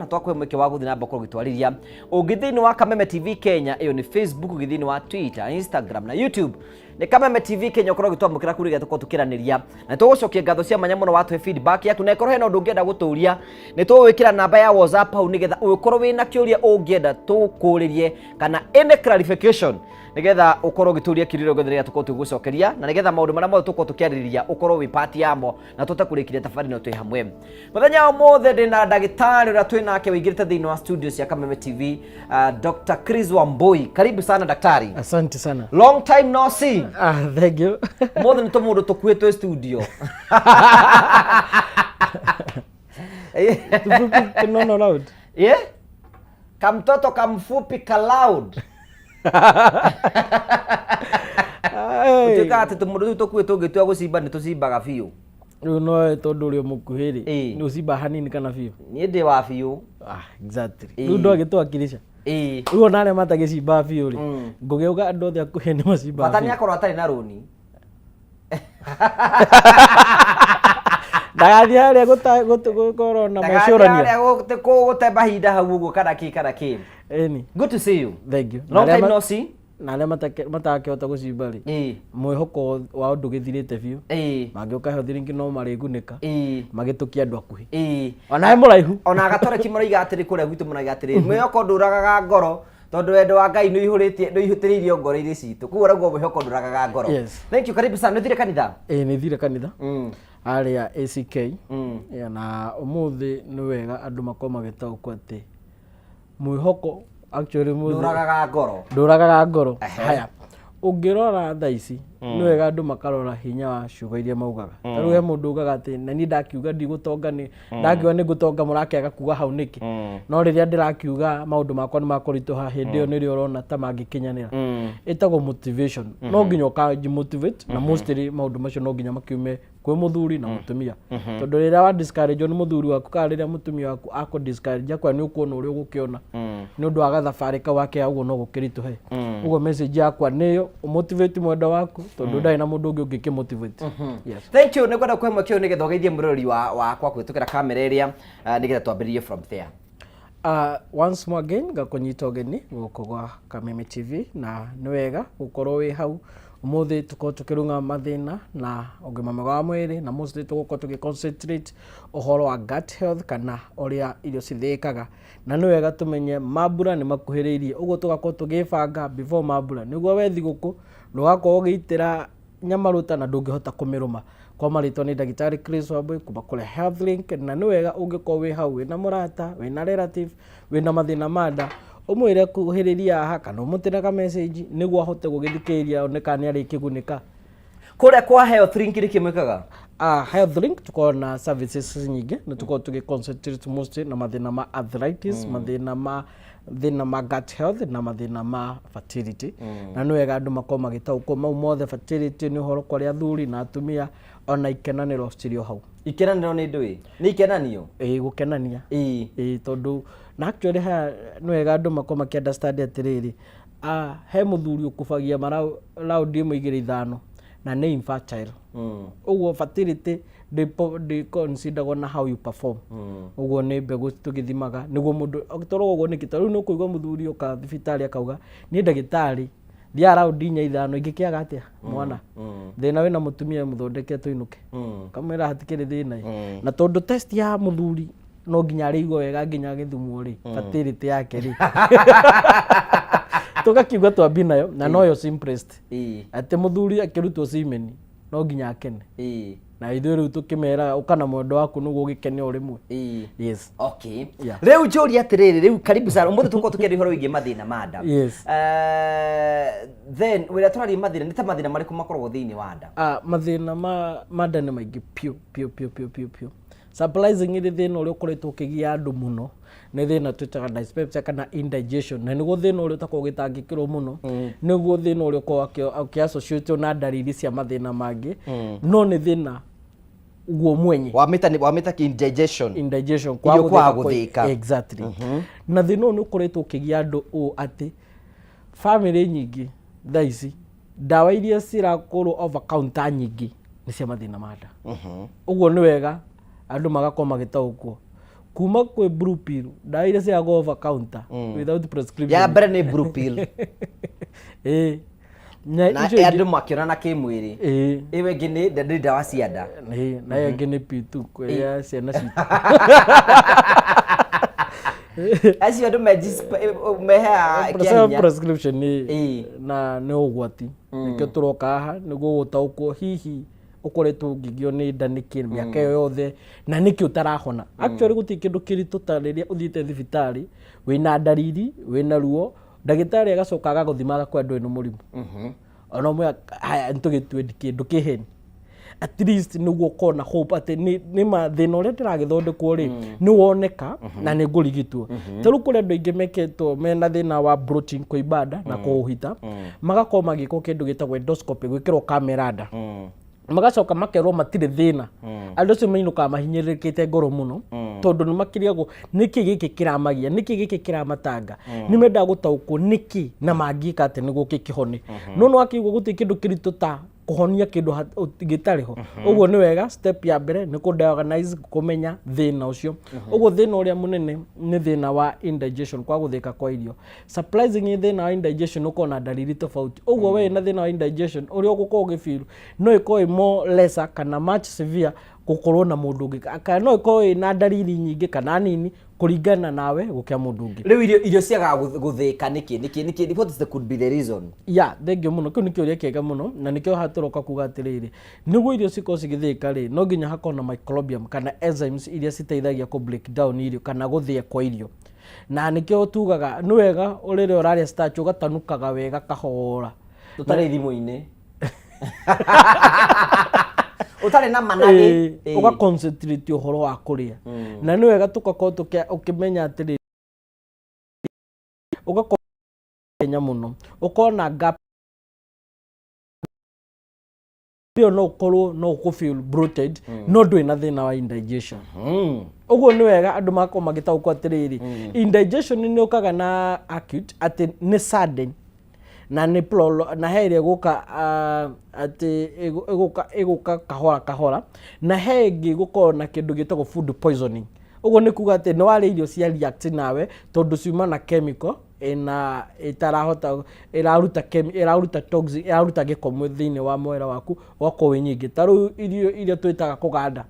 twakwe mweke wa guthina mboko gitwariria ungithini wa Kameme TV Kenya iyo ni Facebook githini wa Twitter Instagram na YouTube ni Kameme TV Kenya ukorwo gitwamukira kuri gatoko tukiraniria na tugucokia ngatho cia manya muno watu feedback yaku na ikorwo hena undu ungienda guturia ni tuwikira namba ya WhatsApp hau nigetha ukorwo wina kiuria ungienda tukuririe kana any clarification nigetha ukorwo gituria kiriro gothiria tuko tugucokeria na nigetha maundu maria mothe tuko tukiaririria ukorwo wi part yamo na tutakurikiria tafari no twi hamwe muthenya wa mothe ndina ndagitari ura twi nake wingirite thiini wa studios ya Kameme TV Dr. Chris Wambui. Karibu sana daktari. Asante sana. Long time no see. Thank you. Mothe ni tomundu tukwetwe studio. No loud. Yeah? Kamtoto kamfupi ka loud. Utika ati tumudu tukwetwe gitwa gucimba ni tucimbaga biu. No tondu uri mukuhiri. Ni ucimba hanini kana biu. Ni ndi wa biu. Exactly. Ndo agitwakirisha. Ugo nare matagicimba biu ri. Ngugeuga andu othe akuhe ni macimba. Matani akorwo atari na roni. Ndagathi haria gukorwo na macurania. Ndagathi gute bahinda hau uguo kana ki. Eni. Good to see you. Thank you. Long time no see. Na aria matakihota gucimba ri mwihoko wao ndugithirite biu mangiuka he thiringi no marigunika magitukia andu akuhi ona he muraihu ona agatoreki muraiga atiri kuria gwitu muraiga atiri mwihoko nduragaga ngoro tondu wendo wa Ngai no ihutiririo ngoro iri citu kuo raguo mwihoko nduragaga ngoro. Thank you. Karibu sana. Nithire kanitha nithire kanitha aria ACK na umuthi ni wega andu makoma magitaukwo ati mwihoko actually nduragaga ngoro haya ungirora thaa ici ni wega andu makarora hinya wa ciugo iria maugaga taru he mundu ugaga ati na ni ndakiuga ndigutonga ni ndakiuga ni gutonga murakega kuga hau niki no riria ndirakiuga maundu makwa ni makurituha hindi iyo nirio urona ta mangikinyanira itago motivation no nginya ukamotivate na mostly maundu macio no nginya makiume kwi muthuri na mutumia tondu riria wa discourage ni muthuri waku kana riria mutumia waku ako discourage kwa ni ukuona uria ugukiona ni undu wa gathabarĩ kau wake uguo no gukirituhe uguo message yakwa niyo motivate mwenda waku tondu ndai na mundu ungi ungikimotivate. Yes. Thank you. Nikwenda kwemwe kio nigetha ugeithie murori wakwa kwitukira kamera iria nigetha twambiririe from there. Once more again gakunyita ugeni guku gwa Kameme TV na ni wega gukorwo wi hau umuthi tuko tukirunga mathina na ugima mwega wa mwiri na mostly tuko tugiconcentrate uhoro wa gut health kana uria irio cithikaga na ni wega tumenye mambura ni makuhiriirie uguo tugakorwo tugibanga before mambura niguo wethi guku ndugakorwo ugiitira nyamaruta na ndungihota kumiruma kwa maritwa ni Dagitari Chris Wambui kuma kule Health Link na ni wega ungikorwo wi hau wina murata wina relative wina mathina manda umwire kuhiriria haha kana umutiraga message niguo ahote gugithikiria oneka ni ari kigunika kuria kwa Health Link rikimekaga. Health Link tuko na services nyingi na tuko tugiconcentrate mostly na mathina ma arthritis mathina ma gut health na mathina ma fertility na ni wega andu makoma magitaukwo mau mothe fertility ni uhoro kwa athuri na atumia ona ikenaniro cirio hau ikenaniro ni ndui ni ikenanio gukenania tondu na actually ha ni wega andu makoma ki understand atiriri he muthuri ukubagia round imwe igiri ithano na ni infertile uguo fertility they consider na how you perform uguo ni mbegu tugithimaga niguo mundu agitorwo uguo nikitaru no kuigwa muthuri uka thibitari akauga ni ndagitari thia round inya ithano ingikiaga atia mwana thina wina mutumia muthondeke tuinuke kamera hatikiri thina na tondu test ya muthuri no nginya ariigwo wega nginya githumo ri fertility yake ri tugakiuga twambi nayo na no yo impressed ati muthuri akirutwo semen no nginya akene na ithuĩ rĩu tukimera ukana mwendo waku nuguo gikene o rimwe. Yes. Okay. Rĩu njũria atirĩrĩ rĩu karibu sana umuthi tuko tukienda ihoro wĩgie mathina ma nda. Yes. Then wĩra tũraria mathina nĩ ta mathina marĩkũ makoragwo thĩinĩ wa nda? Mathina ma nda nĩ maingĩ piu. Surprisingly thĩna ũrĩa ũkoretwo ũkĩgia andũ mũno nĩ thĩna twĩtaga dyspepsia kana indigestion na nĩguo thĩna ũrĩa ũtakoragwo ũgĩtangĩkĩrwo mũno nĩguo thĩna ũrĩa ũkoragwo ũkĩassociate na ndariri cia mathĩna mangĩ no nĩ thĩna guo mwenye wameta indigestion kwa guthika exactly na thĩna ũyũ nĩ ũkoretwo ũkĩgia andũ ũũ atĩ family nyingĩ thaa ici ndawa iria cirakorwo over counter nyingĩ nĩ cia mathĩna ma nda ũguo nĩ wega andu magakorwo magitaukwo kuma kwe blue pill da ile cia go over counter without prescription ya mbere ni blue pill na andu makionana kimwiri iwe ngi ni dawa cia nda na ya ngi ni P2 kwa ya ciana citu acio andu meha Kenya prescription na ne ugwati nikio turoka aha niguo gutaukwo hihi ukoretwo ngigio ni nda niki miaka yothe na niki utarahona actually guti kindu kiritu ta riria uthite thibitari wina ndariri wina ruo ndagitari agacoka agaguthima agakwenda ino murimu ona mwe haya ntugitwendi kindu kiheni at least niguo kona hope ati ni mathina uria ndiragithondekwo ri ni woneka na ni ngurigitwo taru kuri andu ingi meketwo mena thina wa bloating kuibada na kuhita magakoma magiko kindu gitagwo endoscopy gwikirwo kamera nda magacoka makerwo matire thina andu cio mainuka mahinyirikite ngoro muno tondu ni makiriagwo niki giki kiramagia niki giki kiramatanga ni menda gutaukwo niki na mangika ati niguo kikihone no akigwo guti kindu kiritu ta kuhonia kindu gitariho uguo ni wega step ya mbere ni ku diagnose kumenya thina ucio uguo thina uria munene ni thina wa indigestion kwa guthika kwa irio surprisingly thina wa indigestion ukona dalili tofauti uguo we na thina wa indigestion uria ugukorwo gifeel no iko more lesser kana much severe gukorwo na mundu ungi kana no iko na dalili nyingi kana nini kuringana nawe gukia mundu ungi riu irio ciaga guthika niki what is the could be the reason thengio muno kiu nikio ria kiega muno na nikio haturoka kuga atiriri niguo irio ciko cigithika ri no nginya hakona microbiome kana enzymes iria citeithagia ku break down irio kana guthia kwa irio na nikio tugaga ni wega urire uraria starch ugatanukaga wega kahora tutari thimu-ini utari na managi uga concentrate uhoro wa kuria na ni wega tukakorwo ukimenya atiri ugakorwo Kenya muno ukona gap no ukorwo no ukufeel bloated no ndwi na thina wa indigestion uguo ni wega andu makorwo magitaukwo atiriri indigestion ni ukaga na acute ati ni sudden na ni prolo na hele guka ati eguka kahora na hegi gukorwo na kindu gitagwo food poisoning uguo ni kuga ati no wari irio cia react nawe tondu ciuma na chemical ina itarahota iraruta toxin iraruta giko mwithini wa mwera waku wako nyingi taru irio twitaga kuganda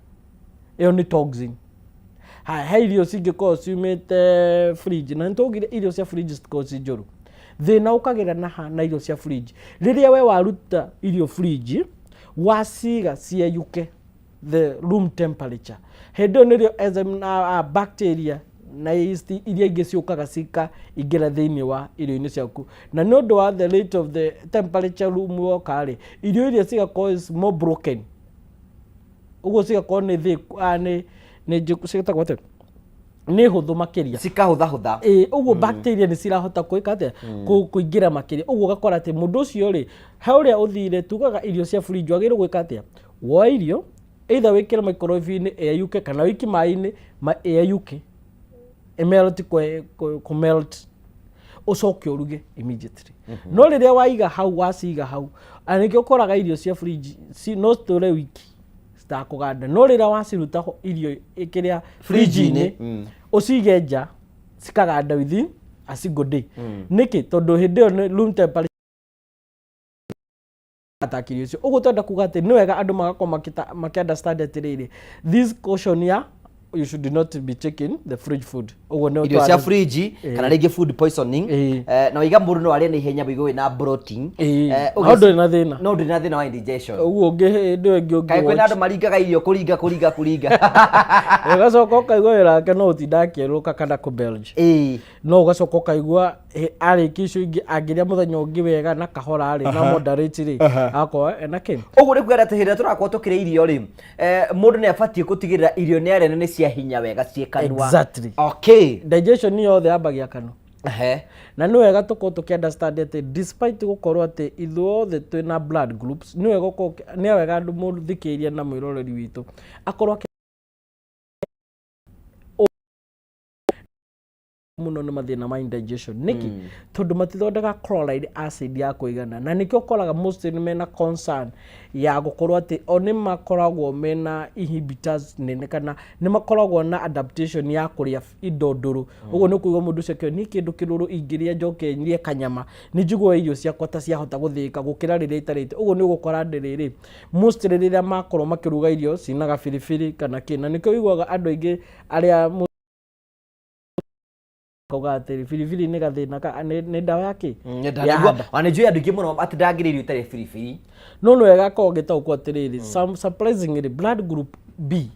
iyo ni toxin ha irio cingiko ciumite fridge na ntugire irio cia fridge ko cinjuru thina ukagira na irio cia fridge riria we waruta irio fridge wasiga cieyuke the room temperature hedo nirio enzyme na bacteria na yeast iria ingi ciukaga cika ingira thiini wa irio-ini ciaku na ni undu wa the rate of the temperature room wokari irio iria cigakorwo is more broken uguo cigakorwo ni thi ni cigitagwo atia ni huthu makiria cikahutha uguo bacteria ni cirahota kuika atia kuingira makiria uguo gakora ati mundu ucio ri ha uria uthire tugaga irio cia fridge wagire gwika atia wo irio either wikira microwave-ini eyuke kana wiki mai-ini eyuke emelt ko melt ucoke uruge immediately no riria waiga hau wasiga hau anikio koraga irio cia fridge no store wiki kuganda no riria waciruta irio ikiria fridge-ini ucige nja cikaganda within a single day niki tondu hindi yo room temperature atakirio cio uguo tonda kuga ati ni wega andu magakoma makiunderstand atiriri this caution ya you should not be taking the fridge food uguo no irio cia fridge kana ringi food poisoning na wiga mundu no aria ni henya bigo na bloating no nduri na thina no nduri na thina wa indigestion uguo ngi kai kwina andu maringaga irio kuringa ugacoka ukaigua wira wake no utinda akieruka kana ku belge no ugacoka ukaigua ariki icio ingi angiria muthenya ungi wega na kahora ari na moderate ri akwa ena kin uguo ni kwenda tehira turakorwo tukire irio ri mundu ni abatie gutigirira irio ni arene cia hinya wega ciekanwa exactly okay digestion ni yothe ambagia kanu na ni wega tukorwo tukiunderstand ati despite gukorwo ati ithuothe twina blood groups ni wega andu muthikiria na mwiroreri witu akorwo muno nĩ mathĩna ma indigestion niki tondu matithondeka chloride acid ya kuigana na nikio koraga most nĩ mena concern ya gukorwo ati oni makoragwo mena inhibitors nene kana nĩ makoragwo na adaptation ya kuria indo nduru uguo nĩ kuiga mundu ucio kio ni kindu kiruru ingiria njoke nyirie kanyama ni njiguo irio ciakwa ta ciahota guthika gukira riria itarite uguo ni ugukora ndiriri most riria makorwo makiruga irio cinaga firifiri kana kina nikio iguaga andu aingi aria kogate firifiri ni gathina ni dawa yake anejui andu ingi muno ati ndangiririo tare firifiri no wega ko gitaukwo atiriri surprisingly blood group B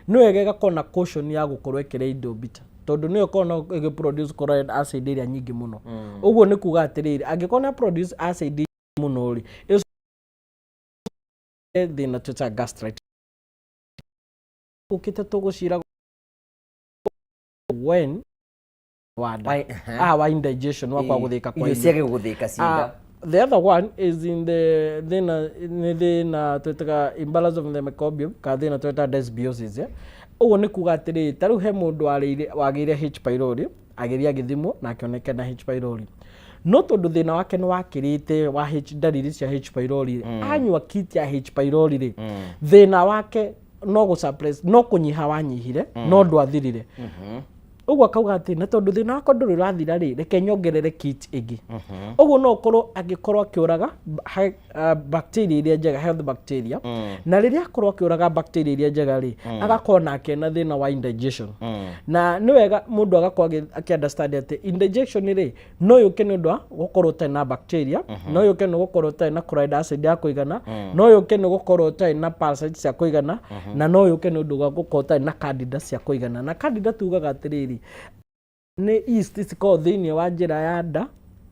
no wega ko na caution ya gukorwo ekire indo bitter tondu niyo kona produce chloride acid iria nyingi muno uguo ni kuga atiriri angikona produce acid muno ri thina tuta gastritis ukite tugucira when wa indigestion wa kwa guthika kwa irio ciage guthika ciga. The other one is in the thina twetaga imbalance of the microbiome ka thina tweta dysbiosis uguo ni kuga atiri taru he mundu wagire H pylori ageria githimo na akioneka na H pylori no tondu thina wake ni wakirite wa H dalili cia H pylori anywa kit ya H pylori thina wake no gu suppress no kunyiha wanyihire no ndwathirire uguo akauga ati na tondu thina wako nduri rathira ri reke nyongerere kit ingi uguo no korwo agikorwo akiuraga bacteria iria njega health bacteria na riria akorwo akiuraga bacteria iria njega ri agakorwo nake na thina wa indigestion na ni wega mundu agakorwo akiunderstand ati indigestion ri no yuke ni undu gukorwo ta na bacteria no yuke ni gukorwo ta na chloride acid ya kuigana no yuke ni gukorwo ta na parasites ya kuigana na no yuke ni undu gukorwo ta na candida cia kuigana na candida tugaga atiriri ni yeast ciko thiini wa njira ya nda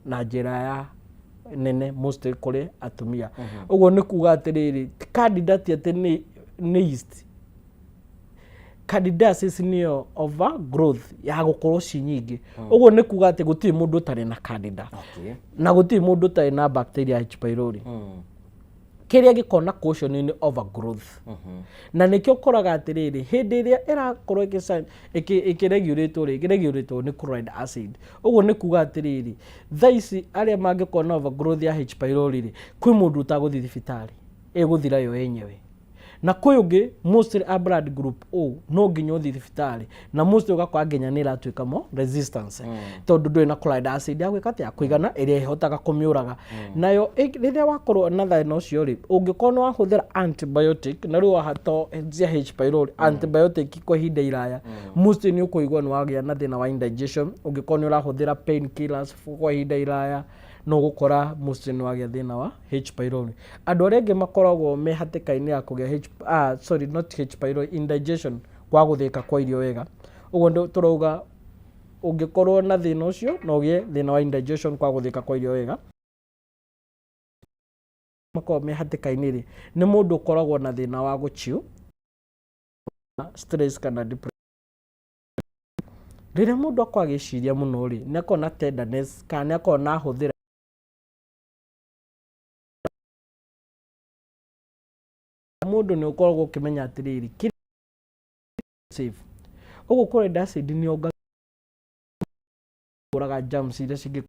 na njira ya nene most kuri atumia uguo ni kuga atiriri candidate ati ni yeast candidiasis niyo overgrowth ya gukorwo ci nyingi uguo ni kuga ati guti mundu tari na candida na guti mundu tari na bacteria H pylori kiria gikona caution ni overgrowth na nikio koraga atiriri hindi iria irakorwo ikiregulate ni chloride acid uguo ni kuga atiriri thaici aria mangikona overgrowth ya H pylori kwi mundu utaguthi thibitari iguthira yo yenyewe na kwi ungi mostly a blood group O no nginya uthi thibitari na mostly ugakwa nginya ni ratwika mo resistance tondu ndui na chloride acid ya gwika tia kuigana iria ihotaga kumiuraga nayo riria wakorwo na thina ucio ri ungikorwo wahuthira antibiotic na riu wahato cia H pylori antibiotic kwa ihinda iraya mostly ni ukuigwa ni wagia na thina wa indigestion ungikorwo ni urahuthira pain killers kwa ihinda iraya no gukora mostly ni wagia thina wa H pylori andu aria angi makoragwo me hatikaini ya kugia not H pylori indigestion kwa guthika kwa irio wega uguo ndo turauga ungikorwo na thina ucio no gie thina wa indigestion kwa guthika kwa irio wega makorwo me hatikaini ri ni mundu ukoragwo na thina wa guchiu stress kana depression riria mundu akwa giciria muno ri ni akona tenderness kana akona huthira mundu ni ukoragwo ukimenya atiriri safe uguo chloride acid ni onga uraga germs iria cingi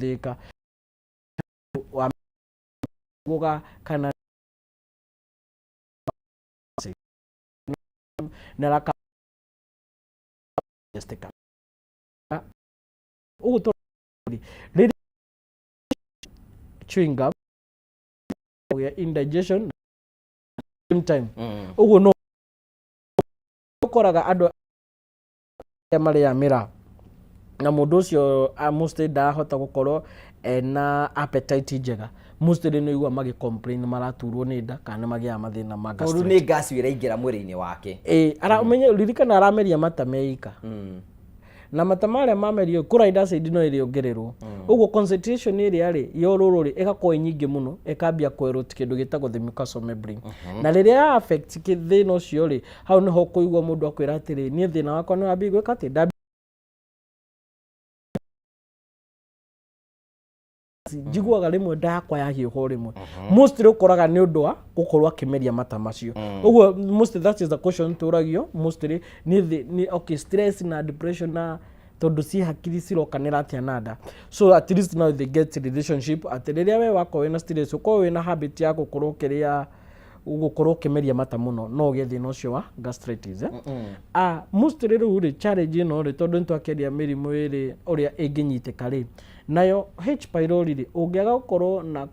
thika wa guga kana na raka yestika uguo to chewing gum ya indigestion same time uguo no ukoraga andu mari ya mira na mundu ucio mostly ndahota gukorwo na appetite njega mostly ni igua magi complain maraturwo ni nda kana magia mathina ma gastritis tondu ni gas iraingira mwiri-ini wake ara umenye ririkana arameria mata meika na mata maria mamerio chloride acid no iriongererwo uguo concentration iria ri yororo ri igakorwo nyingi muno ikambia kwerot kindu gitagwo the mucosal membrane na riria affect thina ucio ri hau ni ho kuigwa mundu akwira atiri ni thina wako ni wambi gwika ati njiguaga rimwe ndakwa yahiũho rimwe mostly ukoraga ni undu wa gukorwo akimeria mata macio uguo mostly that is the question turagio mostly ni okay stress na depression na tondu si hakiri cirokanira atia nada so at least now they get relationship at riria we wako wina stress uko wina habit ya gukorwo kiria ugukorwo kimeria mata muno no ge thina ucio wa gastritis mostly ru challenge no tondu ntwakeria mirimu iri uria inginyitika ri nayo H pylori ungiaga gukorwo na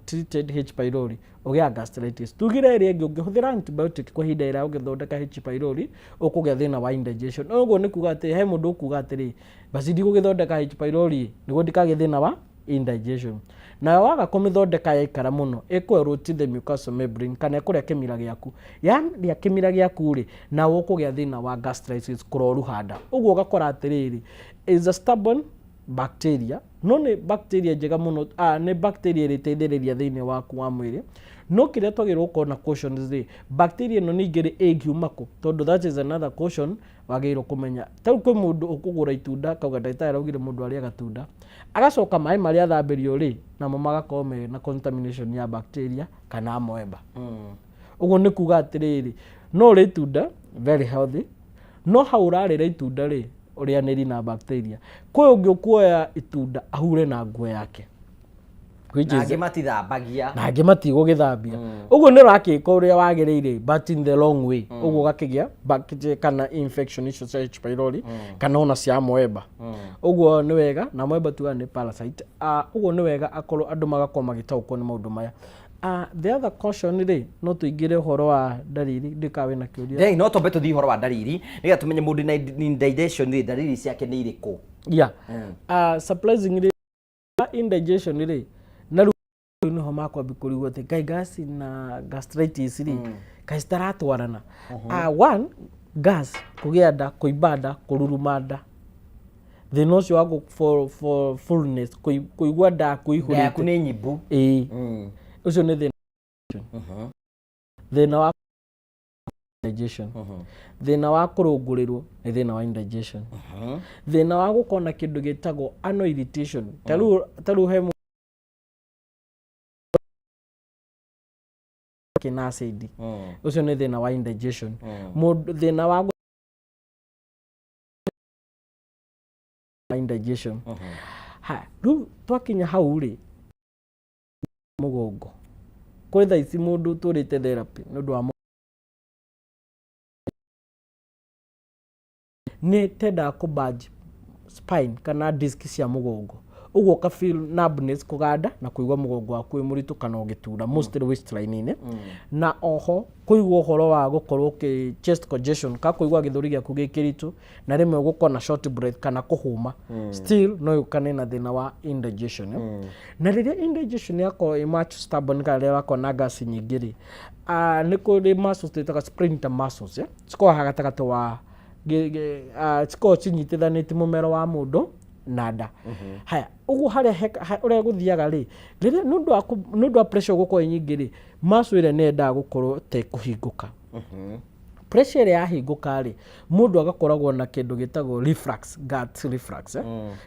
treated H pylori ugia gastritis tugire ri ingi ungihuthira antibiotic kwa hinda ira ugithondeka H pylori ukugia thina wa indigestion uguo ni kuga ati he mundu ukuga atiri basi ndigugithondeka H pylori niguo ndikage thina wa indigestion na waga kumithondeka yaikara muno ikweroti the mucosal membrane kana kuria kimira giaku ya kimira giaku ri na ukugia thina wa gastritis kuroru handa uguo ugakora atiriri is a stubborn bacteria no ni bacteria njega muno ni bacteria iriteithĩrĩria thĩinĩ waku wa mwĩrĩ no kiria twagĩrĩirwo gũkorwo na caution zi bacteria ĩno ningĩ ĩngiuma kũ tondu that is another caution wagĩrĩirwo kũmenya tarĩu kwĩ mũndũ ũkũgũra itunda kauga ndagĩtarĩ augire mũndũ arĩa gatunda agacoka maĩ marĩa athambĩrio ri namo magakorwo me na contamination ya bacteria kana amoeba ũguo nĩ kuga atĩrĩrĩ no rĩ itunda very healthy no hau ũrarĩra itunda ri ũrĩanĩri na bacteria kwĩ ũngĩ ũkuoya itunda ahure na nguo yake na angĩ matithambagia na angĩ matigũgĩthambia ũguo nĩ ũrakĩka ũrĩa wagĩrĩire but in the long way ũguo ũgakĩgĩa bacteria kana infection icio cia H pylori kana ona cia amoeba ũguo nĩ wega na amoeba tuga nĩ parasite ũguo nĩ wega akorwo andũ magakorwo magĩtaũkwo nĩ maũndũ maya the other caution ri no tuingire uhoro wa dariri ndikawe na kiuria no tombe tuthi uhoro wa dariri niga tumenye mundu na indigestion ri dariri ciake ni iriku surprisingly indigestion ri na runo homa kwa bikuriwo te kai gas na gastritis ri kai staratwarana one gas kugia nda kuimba nda kururuma nda thina ucio wa for fullness kuigua nda kuihurite yaku ni nyibu ucio ni thina thina wa indigestion thina wa kurungurirwo ni thina wa indigestion thina wa gukona kindu gitagwo anal irritation taru he kina acid ucio ni thina wa indigestion thina wa indigestion ru twakinya hau ri mugongo kuri tha ici mundu turite therapy nundu wa ni tenda kubudge spine kana disc cia mugongo uguo ka feel numbness kuganda na kuigwa mugongo waku muritu kana ugitura mostly waistline ine na oho kuigwa uhoro wa gukorwo ki chest congestion ka kuigwa githuri giaku gikiritu na rimwe gukona short breath kana kuhuma still no ukane na thina wa indigestion na riria indigestion yako imachu stubborn kana wako na gas nyingi ri ni kuri muscles tetaga sphincter muscles siko hagatagati wa siko chinyitithanĩtie mumero wa mundu nada haya ugu haria uria guthiaga ri riria nundu wa pressure guko nyingi ri maso ire nenda gukorwo te kuhinguka pressure ire yahinguka ri mundu agakoragwo na kindu gitagwo reflux gut reflux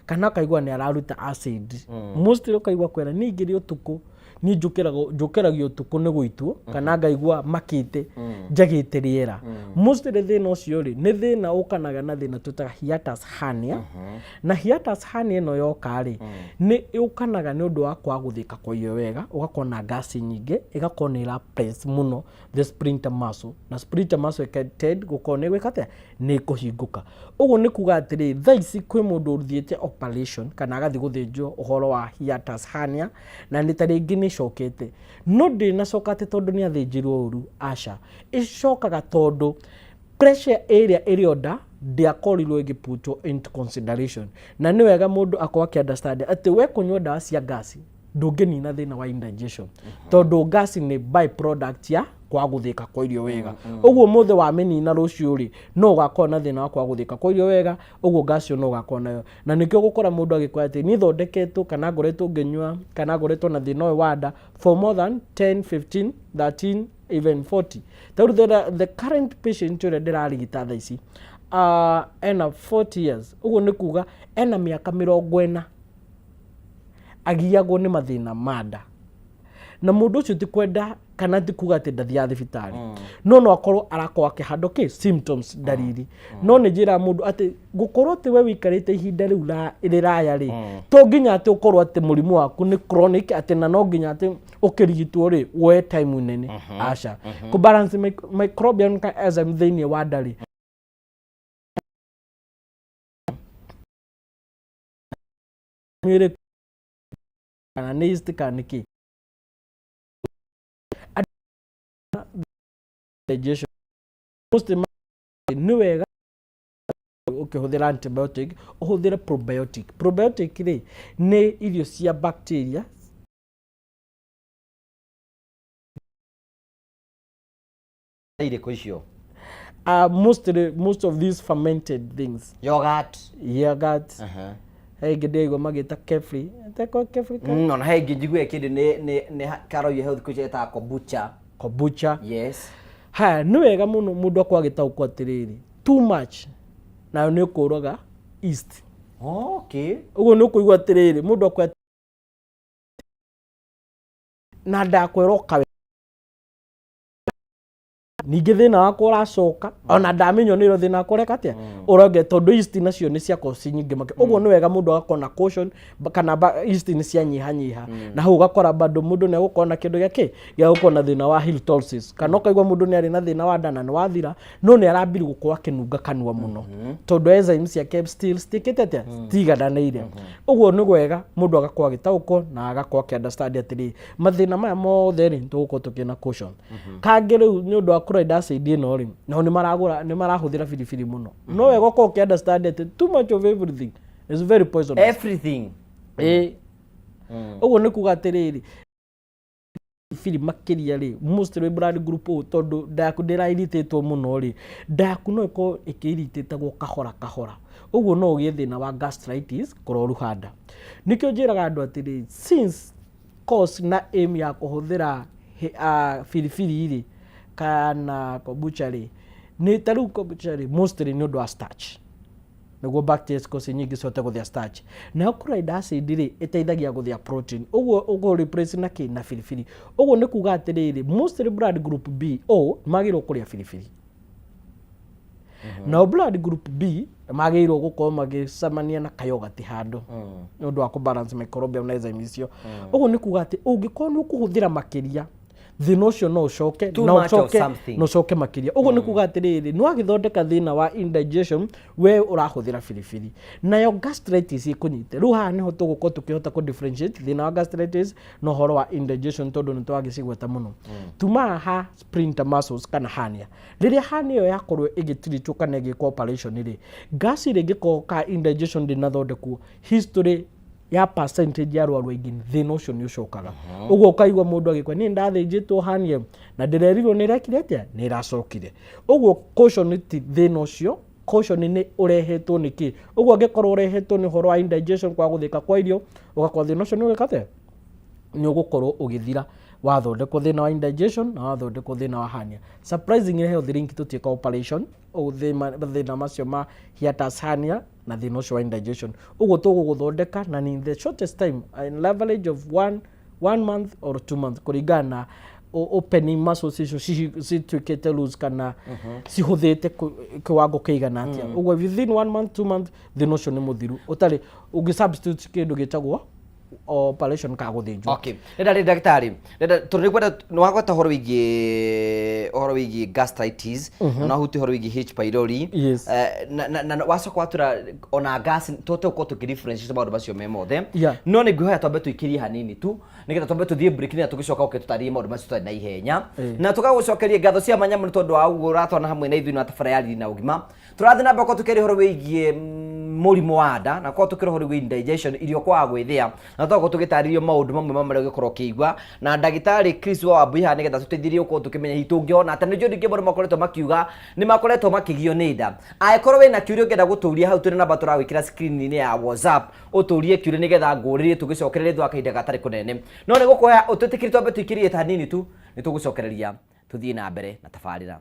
kana kaigwa ni araruta acid mostly ukaigwa kwera ningi ri utuku ni njukiragio utuku ni guitwo kana ngaigwa makite njagite riera mostly thina ucio ri ni thina ukanaga na thina tutaga hiatus hernia na hiatus hernia no yoka ri ni ukanaga ni undu wa kwa guthika kwa iyo wega ugakona gas nyingi igakona ira press muno the sphincter muscle na sphincter muscle ted gukone gwikate ni kuhinguka uguo ni kuga atiri thaici kwi mundu uthiete operation kana agathi guthinjwo uhoro wa hiatus hernia na ni taringi ni cokete no ndina cokate tondu ni athinjirwo uru aca icokaga tondu pressure area irionda ndiakorirwo igiputwo into consideration na ni wega mundu akwa ki understand ati we kunywa dawa cia gas ndunginina thina wa indigestion tondu gas ni by product ya kwa guthika kwa irio wega uguo muthe wa menina rucio ri no gakona thina wa kwa guthika kwa irio wega uguo gas no gakona yo na nikio gukora mundu agikwa ati ni thondeketwo kana ngoretwo ngenywa kana ngoretwo na thina wa nda for more than 10 15 13 even 40 tawru the current patient ure ndirarigita tha ici ena 40 years uguo ni kuga ena miaka 40 agiagwo nĩ mathĩna manda na mũndũ ũcio ti kwenda kana ti kuga atĩ ndathia thibitarĩ no akorwo arakorwo akĩhandwo symptoms dariri no nĩ njĩra mũndũ atĩ gũkorwo atĩ we wikarĩte ihinda rĩu rĩraya rĩ to nginya atĩ ũkorwo atĩ mũrimũ waku nĩ chronic atĩ na no nginya atĩ ũkĩrigitwo rĩ woe time nene aca ku balance microbial enzyme thĩinĩ wa nda rĩ mwĩrĩ kana nĩ yeast kana nĩkĩ digestion most nĩ wega ukihũthĩra antibiotic ũhũthĩre probiotic rĩ nĩ irio cia bacteria irĩkũ icio most of these fermented things yogurt he ngĩndĩigua magĩta kefri no na he ngĩ njiguĩ kĩndũ nĩ karoiyo health coach eta kombucha yes nĩ wega mũno mũndũ akwa agĩtaũkwo atĩrĩrĩ too much na nĩ ũkũraga yeast ũguo nĩ ũkũigua atĩrĩrĩ mũndũ akwa na ndakwĩrwo kawe ningĩ thĩna wakwa ũracoka ona ndamenyo nĩ ro thĩna wakwa ũreka atĩa ũroge tondũ yeast nacio nĩ ciakorwo ci nyingĩ makĩria ũguo nĩ wega mũndũ agakorwo na caution kana yeast nĩ cianyihanyiha na hau ũgakora bado mũndũ nĩ egũkorwo na kĩndũ gĩake gĩa gũkorwo na thĩna wa halitosis kana ũkaigua mũndũ nĩ arĩ na thĩna wa nda na nĩ wathira no nĩ arambiri gũkorwo akĩnunga kanua mũno tondũ enzymes ciake still stickĩte atĩa citigananĩire ũguo nĩ wega mũndũ agakorwo agĩtaũkwo na agakorwo akĩ-understand atĩrĩ mathĩna maya mothe rĩ tũgũkorwo tũkĩna caution kangĩ rĩu nĩ ũndũ wa chloride acid ĩno rĩ na nĩ marahũthĩra biribiri mũno no wega ũkorwo ũkĩ-understand atĩ too much of everything is very poisonous everything ũguo nĩ kuga atĩrĩrĩ biribiri makĩria rĩ mostly blood group tondũ nda yaku ndĩra-irritĩtwo mũno rĩ nda yaku no ĩkorwo ĩkĩ-irritĩtwo kahora ũguo no ũgĩe thĩna wa gastritis kũroruha nda nĩkĩo njĩraga andũ atĩrĩ since cause na aim ya kũhũthĩra biribiri rĩ kana kombucha rĩ nĩ tarĩu kombucha rĩ mostly nĩ ũndũ wa starch nĩguo bacteria cikorwo nyingĩ cihote gũthĩa starch nayo chloride acid rĩ ĩteithagia gũthĩa protein ũguo replace na kĩ na biribiri ũguo nĩ kuga atĩrĩrĩ mostly blood group B magĩrĩirwo kũrĩa biribiri na blood group B magĩrĩirwo gũkorwo magĩcemania na kayogati handũ nĩ ũndũ wa kũ-balance microbial enzymes icio ũguo nĩ kuga atĩ ũngĩkorwo nĩ ũkũhũthĩra makĩria thĩna ũcio no ũcoke makĩria ũguo nĩ kuga atĩrĩrĩ nĩ wagĩthondeka thĩna wa indigestion we ũrahũthĩra biribiri nayo gastritis ĩkũnyite rĩu haha nĩho tũgũkorwo tũkĩhota kũ differentiate thĩna wa gastritis na ũhoro wa indigestion tondũ nĩ twagĩcigweta mũno tuma haha sphincter muscles kana hernia rĩrĩa hernia ĩyo yakorwo ĩgĩtreatwo kana ĩgĩkwo operation rĩ gas ĩngĩkorwo ka indigestion ndĩnathondekwo history ya percentage ya arwaru aingĩ thĩna ũcio nĩ ũcokaga ũguo ũkaigua mũndũ agĩkwa niĩ ndathĩnjĩtwo hernia na ndĩrerirwo nĩ ĩrekire atĩa nĩ ĩracokire ũguo caution ti thĩna ũcio caution nĩ ũrehetwo nĩkĩ ũguo angĩkorwo ũrehetwo nĩ ũhoro wa indigestion kwa gũthĩka kwa irio ũgakorwo thĩna ũcio nĩ ũgĩka atĩa nĩ ũgũkorwo ũgĩthira wathondekwo thĩna wa indigestion na wathondekwo thĩna wa hernia surprisingly health link tũtiĩka operation thĩna macio ma hiatus hernia na thĩna ũcio wa indigestion ũguo tũgũgũthondeka na in the shortest time in leverage of one month or 2 months kũringana na opening muscles icio cituĩkĩte loose kana cihũthĩte kĩwango kĩigana atĩa ũguo within 1 month 2 month thĩna ũcio nĩ mũthiru ũtarĩ ũngĩ-substitute kĩndũ gĩtagwo operation ka gũthĩnjwo okay rĩ ndagĩtarĩ tondũ nĩ wagweta ũhoro wĩgiĩ gastritis na huti ũhoro wĩgiĩ H pylori na wacoka watũra ona gas tũhote gũkorwo tũkĩ-differentiate maũndũ macio me mothe no nĩ ngwĩhoya twambe tũikĩrie hanini tu nĩgetha twambe tũthiĩ break nĩ tũgĩcoka ũkĩtũtarĩrie maũndũ macio tũtarĩ na ihenya na tũgagũcokeria ngatho cia manyamu nĩ tondũ wa ũguo ũratwarana hamwe na ithuĩ na tabarĩra na ũgima tũrathiĩ na mbere tũkĩaria ũhoro wĩgiĩ mũrimũ wa nda na kwa tũkĩra ũhoro wĩgiĩ indigestion irio kwa gwĩthĩa na tũgakorwo tũgĩtarĩrio maũndũ mamwe marĩa ũgĩkorwo ũkĩigua na ndagĩtarĩ Chris Wambui haha nĩgetha tũteithĩrĩrie gũkorwo tũkĩmenya hihi tũngĩona atĩ nĩ njũĩ mũndũ makoretwo makiuga nĩ makoretwo makĩgio nĩ nda angĩkorwo wĩna kĩũria ũngĩenda gũtũria hau tũrĩ namba tũragwĩkĩra screen-inĩ ya WhatsApp ũtũrie kĩũria nĩgetha ngũrĩrie tũgĩcokererie thutha wa kahinda gatarĩ kũnene no nĩ gũkũhoya ũtwĩtĩkĩrie twambe tũikĩrie ta hanini tu nĩ tũgũcokereria tũthiĩ na mbere na tabarĩra.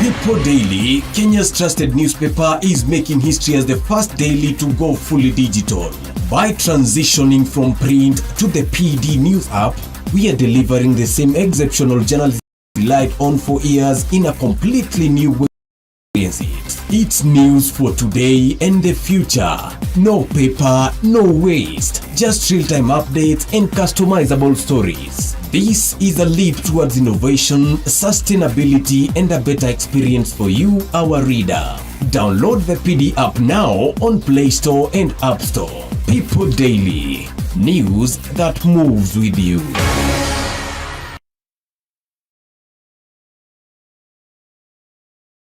People Daily, Kenya's trusted newspaper, is making history as the first daily to go fully digital. By transitioning from print to the PD News app, we are delivering the same exceptional journalism we relied on for years in a completely new way. It's news for today and the future. No paper, no waste. Just real-time updates and customizable stories. This is a leap towards innovation, sustainability, and a better experience for you, our reader. Download the PD app now on Play Store and App Store. People Daily. News that moves with you.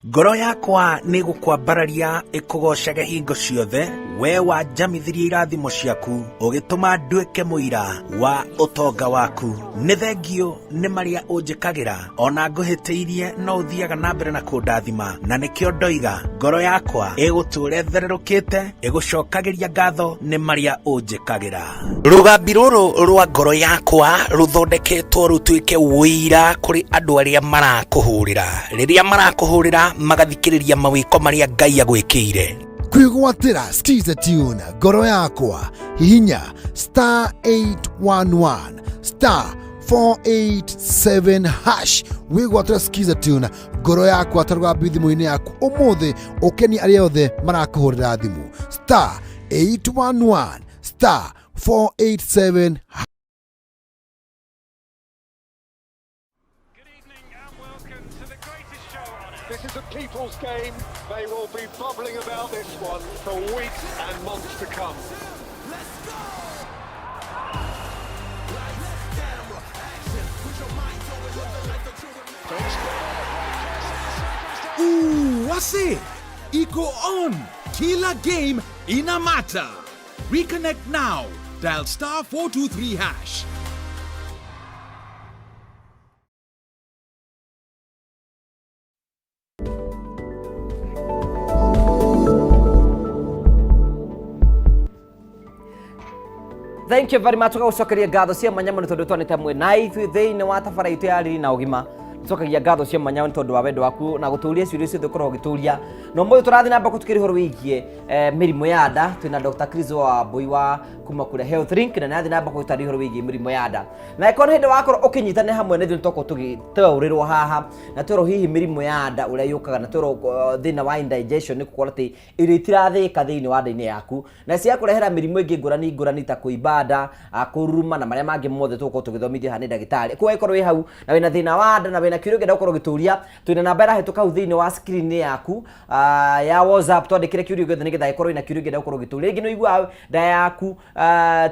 Ngoro yakwa nĩ gũkwambararia ĩkũgocage hingo ciothe, we wanjamithirie irathimo ciaku ũgĩtũma nduĩke mũira wa ũtonga waku. Nĩ thengio nĩ marĩa ũnjĩkagĩra, ona ngũhĩtĩirie no ũthiaga na mbere na kũndathima, na nĩkĩo ndoiga ngoro yakwa ĩgũtũũre thererũkĩte ĩgũcokagĩria ngatho nĩ marĩa ũnjĩkagĩra. Rũgambi rũrũ rwa ngoro yakwa rũthondeketwo rũtuĩke wĩira kũrĩ andũ arĩa marakũhũrĩra. Rĩrĩa marakũhũrĩra magathikĩrĩria mawĩko marĩa Ngai agwĩkĩire. Kwĩgwatĩra Skiza Tune ngoro yakwa hihinya *811 *487# wĩgwatĩra Skiza Tune ngoro yakwa ta rũgambi thimũ-inĩ yaku ũmũthĩ ũkeni arĩa othe marakũhũrĩra thimũ *811 *487#. This is a people's game. They will be bubbling about this one for weeks and months to come. Let's go! Ooh, what's it? Iko on. Kila game ina mata. Reconnect now. Dial *423#. Thank you very much. Tugacokeria ngatho cia manyama nĩ tondũ twanĩte hamwe na ithuĩ thĩinĩ wa tabara itũ ya riri na ũgima. Tucokagia ngatho cia manyama nĩ tondũ wa wendo waku na gũtũũria ciũria ciothe ũkorwo ũgĩtũũria. Na ũmũthĩ tũrathiĩ na mbere gũtukĩria ũhoro wĩgiĩ mĩrimũ ya nda. Twĩna Dr. Chris Wambui wa kuma kũrĩa Health Link, na nĩathiĩ na mbere gũtarĩria ũhoro wĩgiĩ mĩrimũ ya nda. Na ĩkorwo nĩ hĩndĩ wakorwo ũkĩnyitane hamwe na ithuĩ nĩtũkorwo tũgĩtaũrĩrwo haha na twĩrwo hihi mĩrimũ ya nda ũrĩa yũkaga, na twĩrwo thĩna wa indigestion nĩ gũkorwo atĩ irio itirathĩĩka thĩinĩ wa nda-inĩ yaku, na ciakũrehera mĩrimũ ĩngĩ ngũrani ta kũimba nda, kũruruma na marĩa mangĩ mothe tũgũkorwo tũgĩthomithio haha nĩ ndagĩtarĩ. Koguo ĩkorwo wĩ hau na wĩna thĩna wa nda na wĩna kĩũria ũngĩenda gũkorwo ũgĩtũũria, twĩna namba ĩrahĩtũka hau thĩinĩ wa screen yaku ya WhatsApp. Twandĩkĩre kĩũria gĩothe nĩgetha ĩkorwo ĩna kĩũria ũngĩenda gũkorwo ũgĩtũũria. Rĩngĩ nĩ ũiguaga nda yaku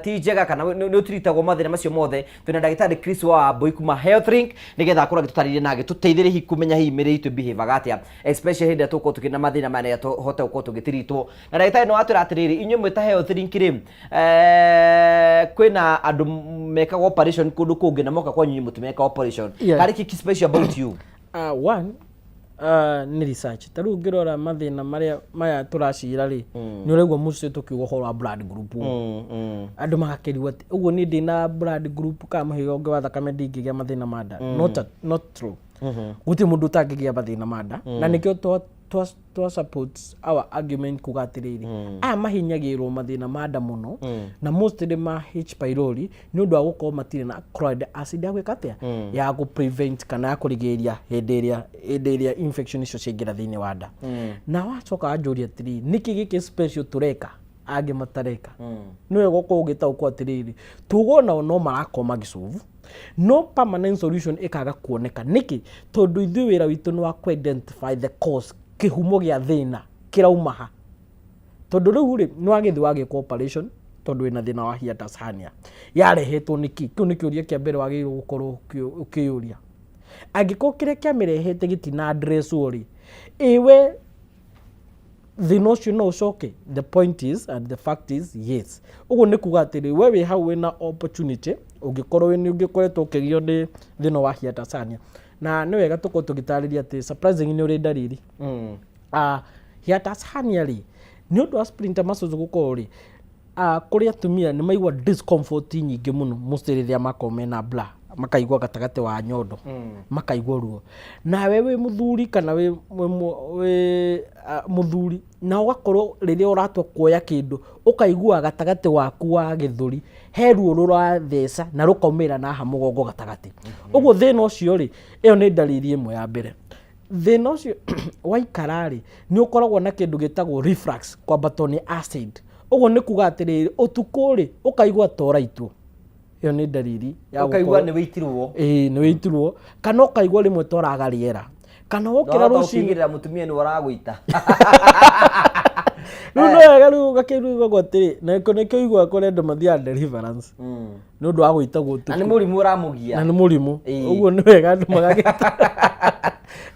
ti njega kana nĩ ũtiritagwo mathĩna macio mothe, twĩna ndagĩtarĩ Chris Wambui kuma Health Link nĩgetha akorwo agĩtũtarĩria na agĩtũteithĩrĩria hihi kũmenya hihi mĩrĩ itũ behave atĩa, especially hĩndĩ ĩrĩa tũgũkorwo tũkĩna mathĩna maya tũhote gũkorwo tũgĩtiritwo. Na ndagĩtarĩ nĩ watwĩra atĩrĩrĩ, inyuĩ mwĩ ta Health Link rĩ, kwĩna andũ mekaga operation kũndũ kũngĩ na moka kwanyu mũtimeka operation. Karĩ kĩki special about you? One, nĩ research. Ta rĩu ngĩrora mathĩna maya tũracira rĩ, nĩ ũraigua mũciĩ tũkiuga ũhoro wa blood group. Andũ magakĩrigwo atĩ ũguo niĩ ndĩ na blood group kana mũhĩrĩga ũngĩ wa thakame ndingĩgĩa mathĩna ma nda. Not true. Gũtirĩ mũndũ ũtangĩgĩa mathĩna ma nda, na nĩkĩo twa support our argument kuga atĩrĩrĩ, aya mahinyagĩrwo mathĩna ma nda mũno na mostly ma H pylori nĩ ũndũ wa gũkorwo matirĩ na chloride acid ya gwĩka atĩa ya gũ prevent kana ya kũrigĩrĩria hĩndĩ ĩrĩa infection icio ciaingĩra thĩinĩ wa nda. Na wacoka anjũria atĩrĩrĩ, nĩkĩ gĩkĩ special tũreka angĩ matareka? Nĩ wega gũkorwo ũgĩtaũkwo atĩrĩrĩ, tugo nao no marakorwo magĩsolve, no permanent solution ĩkaga kuoneka. Nĩkĩ? Tondũ ithuĩ wĩra witũ nĩ wa identify the cause, kĩhumo gĩa thĩna kĩrauma ha. Tondũ rĩu rĩ nĩ wagĩthi wagĩka operation tondũ wĩna thĩna wa hiatus hernia, yarehetwo nĩkĩ? Kĩu nĩ kĩũria kĩa mbere wagĩrĩirwo gũkorwo ũkĩyũria. Angĩkorwo kĩrĩa kĩamĩrehete gĩtina addresswo rĩ, ĩwe thĩna ũcio no ũcoke? The point is and the fact is yes. Ũguo nĩ kuga atĩrĩ, we wĩ hau wĩna opportunity ũngĩkorwo ũngĩkoretwo ũkĩgio nĩ thĩna wa hiatus hernia, na nĩ wega tũkorwo tũgĩtarĩria atĩ surprisingly nĩ ũrĩ ndariri. Hiatus hernia rĩ nĩ ũndũ wa splinter muscles gũkorwo rĩ, kũrĩ atumia nĩ maigua discomfort nyingĩ mũno mostly rĩrĩa makorwo mena bra. makaigua gatagate wa nyondo makaigua ruo nawe wi muthuri kana wi muthuri na ugakorwo riria uratwa kuoya kindu ukaigua gatagate waku wa githuri he ruo ruratheca na rukaumira na ha mugongo gatagate uguo thina ucio ri iyo ni dalili imwe ya mbere thina ucio waikarari ni ukoragwo na kindu gitagwo reflux kwa batoni acid uguo ni kuga atiriri utuku ri ukaigua toraitwo iyo ni dalili ya ukaigua ni witirwo ni witirwo kana ukaigua rimwe toraga riera kana wokira rucinira mutumia ni waragwita no wega ru gakiruga gwatiri na iko ne kĩigua kũrenda mathia deliverance no ndu wa gwĩtagwo tu na nĩ mũrimũ ũramugia na nĩ mũrimũ ũguo nĩ wega andu magagĩta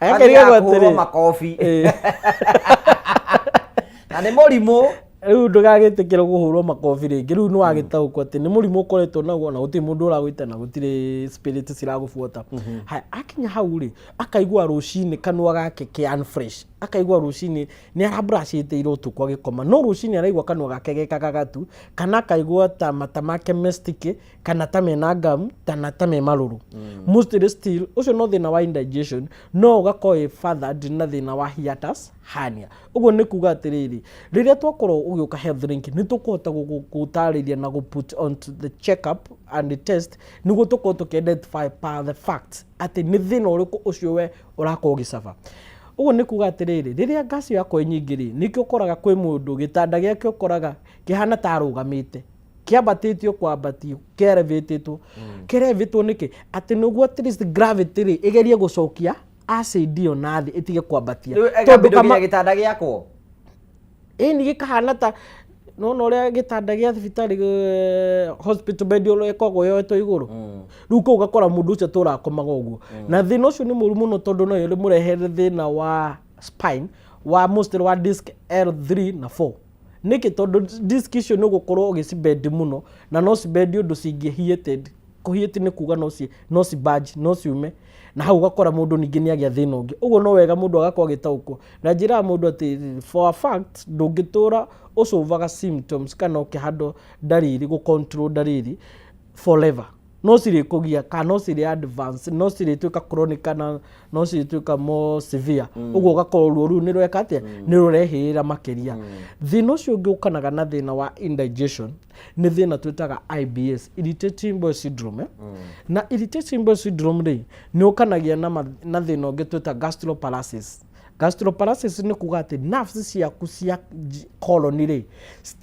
akĩriga gwatiri makofi na nĩ mũrimũ riu ndugagĩtĩkĩra kũhũrwo makobi rĩngĩ riu nĩ wagĩtaũkwo atĩ nĩ mũrimũ ũkoretwo naguo na gũtirĩ mũndũ ũragwĩta na gũtirĩ spirit ciragũbuata akinya hau rĩ akaigua rũcinĩ kanua gake ke unfresh akaigua rũcinĩ nĩ arabrashĩte ũtukũ agĩkoma no rũcinĩ araigua kanua gake gekagagatu kana akaigua ta mata make mestic kana ta mena gum kana ta me marũrũ mostly still ũcio no thĩna wa indigestion no ũgakorwo furthered na thĩna wa hiatus hernia uguo nĩ kuga atĩrĩrĩ rĩrĩa twakorwo ũgĩũka health drink nĩ tũkũhota gũtarĩria na put onto the check up and the test nĩguo tũkorwo tũkĩ-identify the fact atĩ nĩ thĩna ũrĩkũ ũcio we ũrakorwo ũgĩcaba uguo nĩ kuga atĩrĩrĩ rĩrĩa gas yakwo nyingĩ rĩ nĩkĩo ũkoraga kwĩ mũndũ gĩtanda gĩake ũkoraga kĩhana ta arũgamĩte kĩambatĩtio kwambatio kĩelevatĩtwo kĩelevatĩtwo nĩkĩ atĩ nĩguo at least gravity rĩ ĩgerie gũcokia acid ĩyo nathĩ ĩtige kwambatia tondũ kama gĩtanda gĩakwo nĩ gĩkahana ta no ũrĩa gĩtanda gĩa thibitarĩ hospital bed ũrĩa ĩkoragwo yoetwo igũrũ rĩu kũu ũgakora mũndũ ũcio tũrakomaga ũguo na thĩna ũcio nĩ mũru mũno tondũ no ũmũrehere thĩna wa spine wa mostly wa disc L3 na 4 nĩkĩ tondũ disc icio nĩ ũgũkorwo ũgĩcibend mũno na no cibend ũndũ cingĩhiated kũhiati nĩ kuga no cibudge no ciume na hau gakora mundu ningi ni agia thina ungi uguo no wega mundu agakorwo agitaukwo na njira mundu ati for a fact ndungitura ucuvaga symptoms kana ukihando dalili go control dalili forever no cirikugia kana no ciri advance no cirituika chronic kana no cirituika more severe uguo ugakorwo ruo ru ni rweka atia ni rurehira makiria thina ucio ungi ukanaga na thina wa indigestion ni thina twitaga IBS irritating bowel syndrome na irritating bowel syndrome ri ni ukanagia na thina ungi twita gastroparesis ni kuga ati nerves ciaku cia colon ri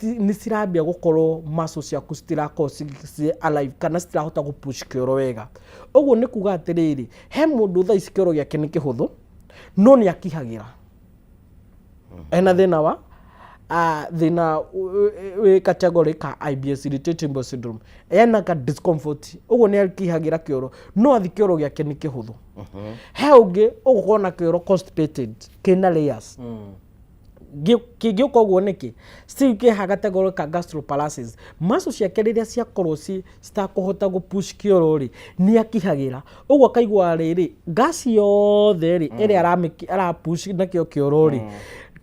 ni cirambia gukorwo muscles ciaku citirakorwo ci alive kana citirahota gupush kioro wega uguo ni kuga ati riri he mundu tha ici kioro giake ni kihuthu no ni akihagira ena thina wa thina we category ka IBS irritating bowel syndrome ena ka discomfort uguo ni akihagira kioro no athi kioro giake ni kihuthu he ungi ugukona kioro constipated kina layers kĩngĩ ũkoguo nĩkĩ still kĩha category ka gastroparesis muscles ciake rĩrĩa ciakorwo citakũhota gũpush kĩoro rĩ nĩ akihagĩra ũguo akaigua rĩrĩ gas yothe rĩ ĩrĩa arapush nakĩo kĩoro rĩ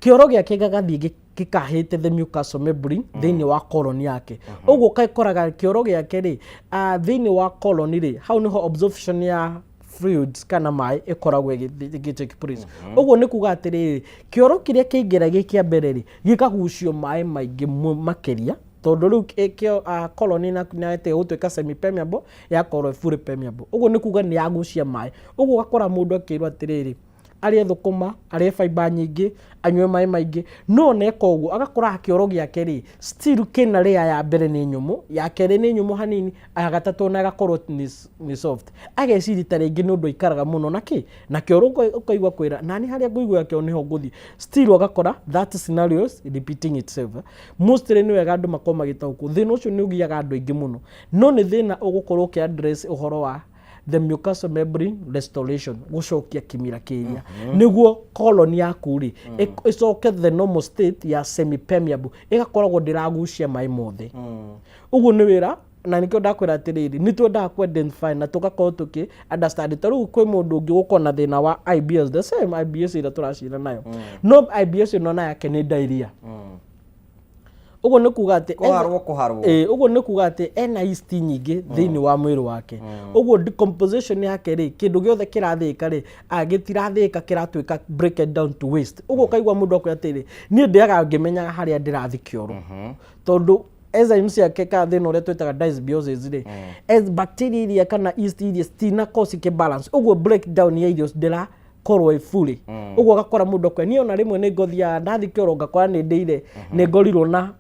kĩoro gĩake gĩgathiĩ gĩkahĩte the mucous membrane thĩinĩ wa colon yake ũguo kaikoraga kĩoro gĩake rĩ thĩinĩ wa colon rĩ hau nĩho absorption ya fluids kana mai ikoragwo gĩtake place uguo nĩ kuga atĩrĩrĩ kĩoro kĩrĩa kĩingĩra gĩkĩa mbere rĩ gĩkagucio mai maingĩ makĩria tondũ rĩu kĩo colon na ĩte gũtuĩka semi permeable yakorwo fully permeable uguo nĩ kuga nĩ yagucia mai uguo gakora mũndũ akĩrwo atĩrĩrĩ arĩa thũkũma arĩa fiber nyingĩ anyue mai maingĩ no neka ũguo agakora kĩoro gĩake rĩ still kĩna layer ya mbere nĩ nyũmũ ya kerĩ nĩ nyũmũ hanini ya gatatũ na agakorwo nĩ soft ageciria ta rĩngĩ nĩ ũndũ aikaraga mũno na kĩoro ũkaigua kwĩra na nĩ harĩa ngũigua kĩoro nĩho ngũthiĩ still agakora that scenarios repeating itself mostly nĩ wega andũ makorwo magĩtaũkwo thĩna ũcio nĩ ũgiaga andũ aingĩ mũno no nĩ thĩna ũgũkorwo ũkĩ-address ũhoro wa the mucous membrane restoration gucokia kimira kĩria niguo colon yaku ri icoke the normal state ya semi permeable igakoragwo ndiragucia mai mothe uguo ni wira na nikio ndakwira atiriri ni twendaga ku identify na tugakorwo tuki understand taru kwi mundu ungi gukona na thina wa IBS the same IBS ira turacira nayo no IBS ino na yake ni diarrhea uguo nĩ kuga atĩ uguo nĩ kuga atĩ ena yeast nyingĩ thĩinĩ wa mwĩrĩ wake. Uguo decomposition yake rĩ, kĩndũ gĩothe kĩrathĩka rĩ, gĩtirathĩka kĩratuĩka break it down to waste. Uguo kaigua mũndũ akwĩra atĩrĩ, niĩ ndĩaga ngĩmenyaga harĩa ndĩrathi kĩoro tondũ enzymes yake ka thĩna ũrĩa twĩtaga dysbiosis rĩ, bacteria iria kana yeast iria citinakorwo cikĩbalance. Uguo break down ya irio ndĩrakorwo ĩ fully. Uguo agakora mũndũ akwĩra, niĩ ona rĩmwe nĩ ngothiaga ndathi kĩoro ngakora nĩ ndĩire nĩ ngorirwo na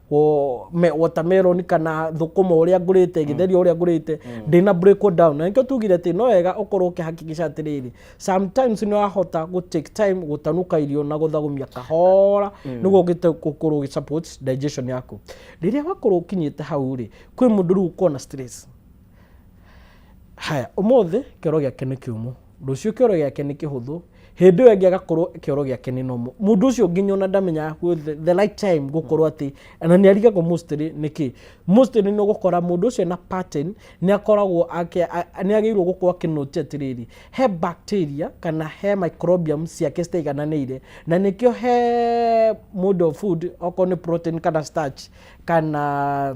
watermelon kana thũkũma ũrĩa ngũrĩte, gĩtheri ũrĩa ngũrĩte, ndĩna break down. Na nĩkĩo tugire atĩ no wega ũkorwo ũkĩhakikisha atĩrĩrĩ, sometimes nĩ wahota gũ take time gũtanuka irio na gũthagũmia kahora nĩguo gũkorwo support digestion yaku. Rĩrĩa wakorwo ũkinyĩte hau rĩ, kwĩ mũndũ rĩu ũkorwo na stress. Haya, ũmũthĩ kĩoro gĩake nĩ kĩũmũ, rũciũ kĩoro gĩake nĩ kĩhũthũ, hĩndĩ ĩyo ĩngĩ agakorwo kĩoro gĩake nĩ normal. Mũndũ ũcio nginya ona ndamenyaga the right time gũkorwo atĩ na nĩ arigagwo mostly nĩkĩ. Mostly nĩ ũgũkora mũndũ ũcio na pattern nĩ akoragwo nĩ agĩrĩirwo gũkorwo akĩnote atĩrĩrĩ, he bacteria kana he microbiome ciake citaigananĩire, na nĩkĩo he mode of food, okorwo nĩ protein kana starch kana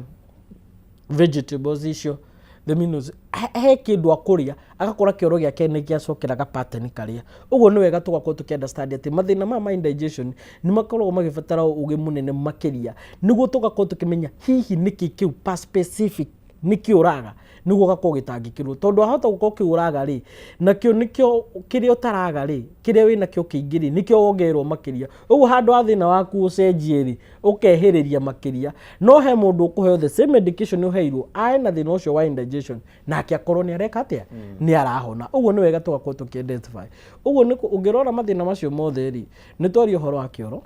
vegetables icio, the minerals, he kĩndũ akũrĩa agakora kĩoro gĩake nĩ gĩacokeraga pattern karĩa. Ũguo nĩ wega tũgakorwo tũkĩunderstand atĩ mathĩna ma indigestion nĩ makoragwo magĩbatara ũgĩ mũnene makĩria nĩguo tũgakorwo tũkĩmenya hihi nĩkĩ kĩu pa specific nĩkĩ ũraga, nĩguo gakorwo gĩtangĩkĩrwo. Tondũ wahota gũkorwo kĩũraga rĩ, nakĩo nĩkĩo kĩrĩa ũtaraga rĩ, kĩrĩa wĩna kĩo kĩingĩ rĩ, nĩkĩo wongererwo makĩria. Ũguo handũ wa thĩna waku ũcenjie rĩ, ũkehĩrĩria makĩria. No he mũndũ ũkũheo the same medication ũheirwo na thĩna ũcio wa indigestion, nake akorwo nĩ areka atĩa, nĩ arahona. Ũguo nĩ wega tũgakorwo tũkĩ-identify. Ũguo ũngĩrora mathĩna macio mothe rĩ, nĩ twaria ũhoro wa kĩoro,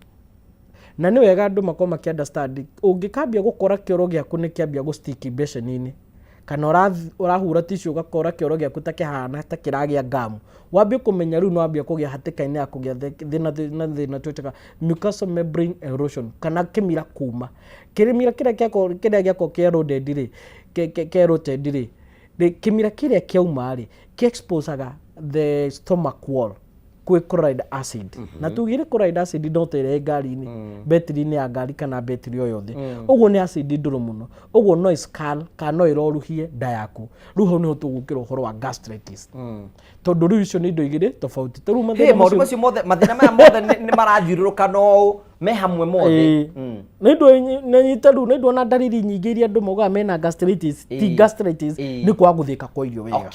na nĩ wega andũ makorwo makĩ-understand. Ũngĩkambia gũkora kĩoro gĩaku nĩ kĩambia gũ-stick beseni-inĩ, kana ũrahura tissue ũgakora kĩoro gĩaku ta kĩhana ta kĩragĩa gamu, wambie kũmenya rĩu no wambie kũgĩa hatĩka-inĩ ya kũgĩa thĩna twĩtaga mucosal membrane erosion kana kĩmira kuma. Kĩmira kĩrĩa gĩakorwo kĩ-eroded rĩ, kĩmira kĩrĩa kĩauma rĩ, kĩ-exposaga the stomach wall kwĩ chloride acid. Na tugire chloride acid no tere ngari-inĩ, betri-inĩ ya ngari kana betri o yothe. Ũguo nĩ acid ndũrũ mũno. Ũguo no scan kana no ĩroruhie nda yaku. Rĩu hau nĩho tũgũkĩra ũhoro wa gastritis. Tondũ rĩu icio nĩ indo igĩrĩ tofauti. Rĩu maũndũ macio mothe, mathĩna maya mothe nĩ marathiũrũrũka no me hamwe mothe. Nĩ indo rĩu nĩ indo na ndariri nyingĩ iria andũ maugaga mena gastritis, ti gastritis, nĩ kwaga gũthĩka kwa irio wega.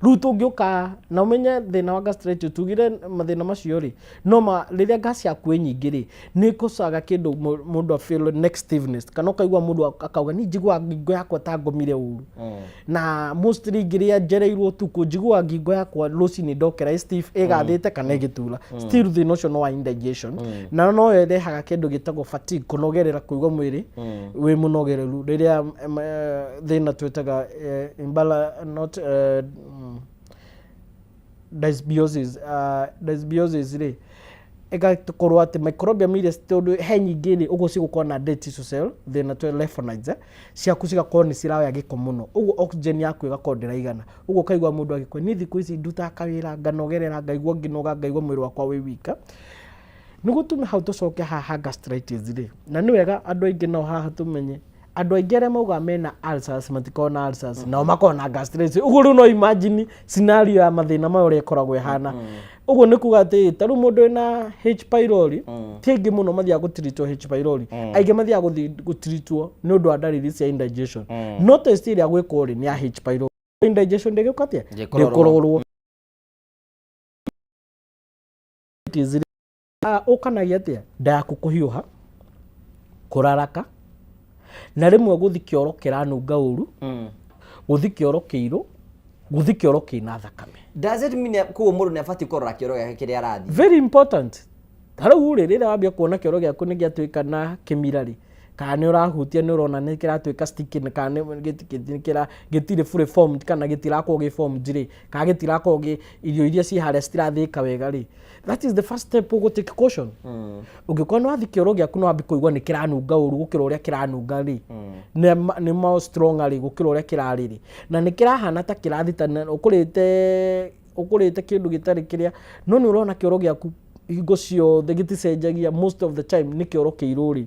Rĩu tũngĩũka na ũmenye thĩna wa gastritis, tugire mathĩna macio rĩ, no rĩrĩa gas yaku ĩ nyingĩ rĩ, nĩ ĩkosaga kĩndũ mũndũ feel neck stiffness, kana ũkaigua mũndũ akauga ni njiguaga ngingo yakwa ta ngomire ũru. Na mostly ngĩrĩa njereirwo ũtukũ, njiguaga ngingo yakwa rũcinĩ ndokera stiff ĩgathĩte kana ĩgĩtura. Still thĩna ũcio no wa indigestion, na no ĩrehaga kĩndũ gĩtagwo fatigue, kũnogerera kũigua mwĩrĩ wĩ mũnogereru rĩrĩa thĩna twĩtaga dysbiosis rĩ, ĩgakorwo atĩ microbiome iria tondũ he nyingĩ rĩ, ũguo cigũkorwo na dead tissue cell, thĩna twĩ lephonides ciaku cigakorwo nĩ ciroya gĩko mũno. Ũguo oxygen yaku ĩgakorwo ndĩraigana. Ũguo kaigua mũndũ agĩkũa, niĩ thikũ ici ndutaga kawĩra nganogerera, ngaigua ngĩnoga, ngaigua mwĩrĩ wakwa wĩ wika. Nĩguo tume hau tũcoke haha gastritis rĩ, na nĩ wega andũ aingĩ nao haha tũmenye, andũ aingĩ arĩa mauga mena ulcers matikoragwo na ulcers, nao makoragwo na gastritis. Ũguo rĩu no imagine scenario ya mathĩna mayo ũrĩa ĩkoragwo ĩhana. Ũguo nĩ kuga atĩ ta rĩu mũndũ wĩna H pylori, ti aingĩ mũno mathiaga gũtreatwo H pylori, aingĩ mathiaga gũtreatwo nĩ ũndũ wa ndariri cia indigestion. No test ĩrĩa gwĩkwo rĩ nĩ ya H pylori. Indigestion ndĩgĩũka atĩa? Ndĩkũrorwo. Ũkanagia atĩa? Nda yaku kũhiũha, kũraraka, na rĩmwe gũthi kĩoro kĩranunga ũru, gũthi kĩoro kĩirũ, gũthi kĩoro kĩna thakame. Does it mean kuo mũndũ nĩ abatiĩ kũrora kĩoro gĩake kĩrĩa arathiĩ? Very important. Tarĩu rĩrĩa wambia kuona kĩoro gĩaku nĩ gĩatuĩka na kĩmira rĩ, kana nĩ ũrahutia nĩ ũrona nĩ kĩratuĩka sticky, kana gĩtirĩ fully formed, kana gĩtirakorwo gĩ formed rĩ, kana gĩtirakorwo irio iria ciĩ harĩa citirathĩka wega rĩ, that is the first step ũgũ take caution. Ũngĩkorwo nĩ wathi kĩoro gĩaku no wambia kũigua nĩ kĩranunga ũru gũkĩra ũrĩa kĩranunga rĩ, nĩ more stronger rĩ gũkĩra ũrĩa kĩrarĩ rĩ, na nĩ kĩrahana ta kĩrathitana, ũkũrĩte kĩndũ gĩtarĩ kĩrĩa, no nĩ ũrona kĩoro gĩaku hingo ciothe gĩticenjagia, most of the time nĩ kĩoro kĩirũ rĩ,